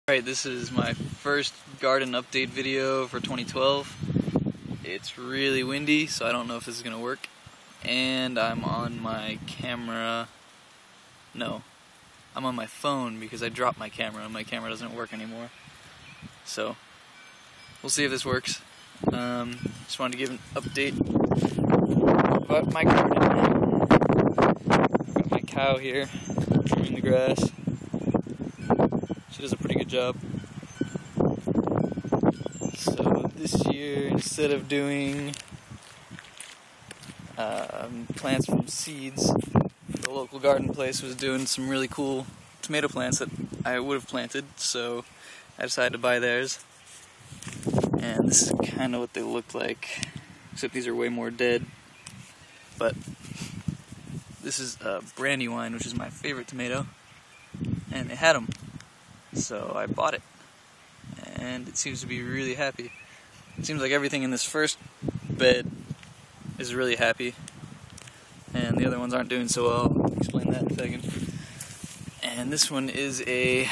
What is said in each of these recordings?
Alright, this is my first garden update video for 2012. It's really windy, so I don't know if this is going to work. And I'm on my camera. No, I'm on my phone because I dropped my camera and my camera doesn't work anymore. So, we'll see if this works. Just wanted to give an update about my garden. I've got my cow here, trimming the grass. She does a pretty good job. So this year, instead of doing plants from seeds, the local garden place was doing some really cool tomato plants that I would have planted, so I decided to buy theirs. And this is kind of what they look like, except these are way more dead. But this is Brandywine, which is my favorite tomato, and they had them. So I bought it, and it seems to be really happy. It seems like everything in this first bed is really happy, and the other ones aren't doing so well. I'll explain that in a second. And this one is a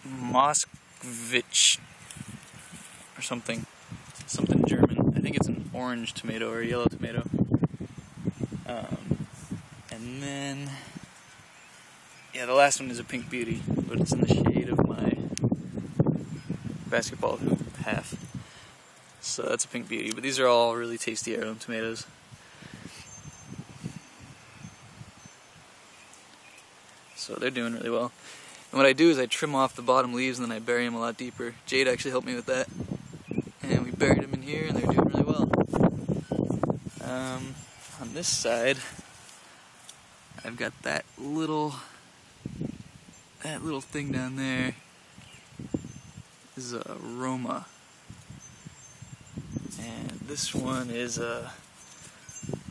Moskvich or something German. I think it's an orange tomato or a yellow tomato. And then yeah, the last one is a pink beauty, but it's in the shade of my basketball hoop half. So that's a pink beauty, but these are all really tasty heirloom tomatoes. So they're doing really well. And what I do is I trim off the bottom leaves and then I bury them a lot deeper. Jade actually helped me with that. And we buried them in here and they're doing really well. On this side, I've got that little thing down there is a Roma, and this one is a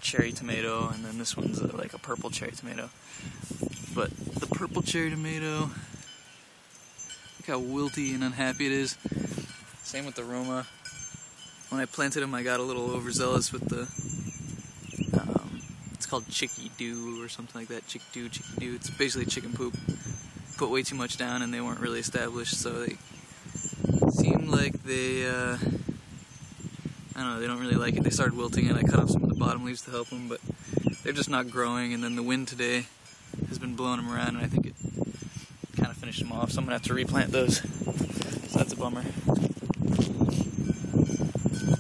cherry tomato, and then this one's like a purple cherry tomato. But the purple cherry tomato, look how wilty and unhappy it is. Same with the Roma. When I planted them, I got a little overzealous with the it's called chicky doo or something like that. Chick doo. It's basically chicken poop. Put way too much down and they weren't really established, so they seemed like they, I don't know, they don't really like it. They started wilting and I cut off some of the bottom leaves to help them, but they're just not growing, and then the wind today has been blowing them around and I think it kind of finished them off, so I'm going to have to replant those. So that's a bummer.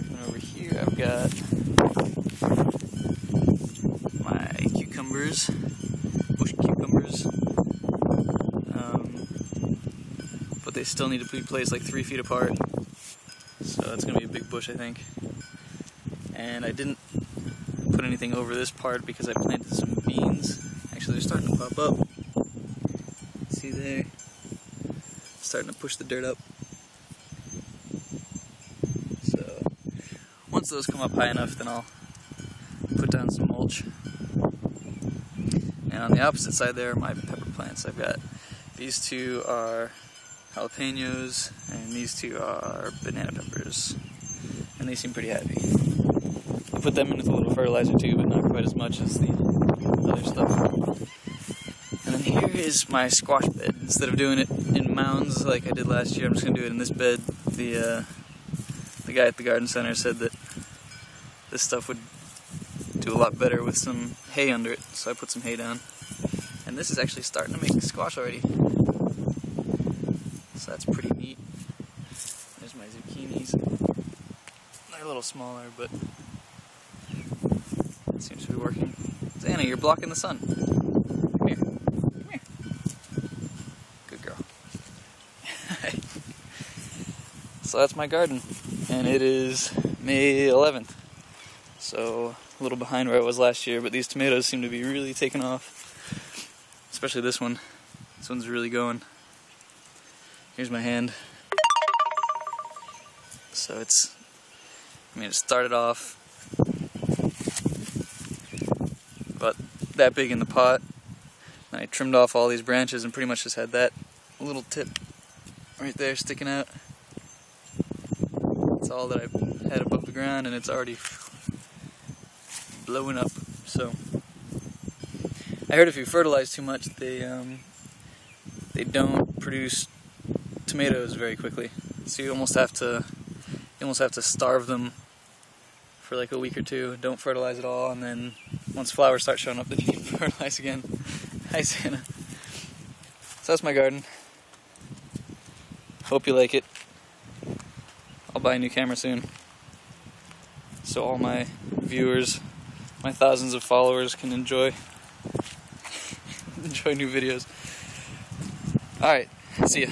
And over here I've got my cucumbers, bush cucumbers. But they still need to be placed like 3 feet apart, so that's going to be a big bush, I think. And I didn't put anything over this part because I planted some beans. Actually, they're starting to pop up. See there? Starting to push the dirt up. So once those come up high enough, then I'll put down some mulch. And on the opposite side there are my pepper plants. I've got these two are jalapenos, and these two are banana peppers, and they seem pretty happy. I put them in with a little fertilizer too, but not quite as much as the other stuff. And then here is my squash bed. Instead of doing it in mounds like I did last year, I'm just going to do it in this bed. The guy at the garden center said that this stuff would do a lot better with some hay under it, so I put some hay down. And this is actually starting to make squash already. So that's pretty neat. There's my zucchinis. They're a little smaller, but it seems to be working. Anna, you're blocking the sun. Come here. Come here. Good girl. So that's my garden. And it is May 11th. So a little behind where I was last year, but these tomatoes seem to be really taking off. Especially this one. This one's really going. Here's my hand. So it started off about that big in the pot. And I trimmed off all these branches and pretty much just had that little tip right there sticking out. That's all that I had above the ground, and it's already blowing up. So I heard if you fertilize too much, they they don't produce tomatoes very quickly. So you almost have to starve them for like a week or two. Don't fertilize at all, and then once flowers start showing up, then you can fertilize again. Hi, Santa. So that's my garden. Hope you like it. I'll buy a new camera soon, so all my viewers, my thousands of followers, can enjoy new videos. Alright, see ya.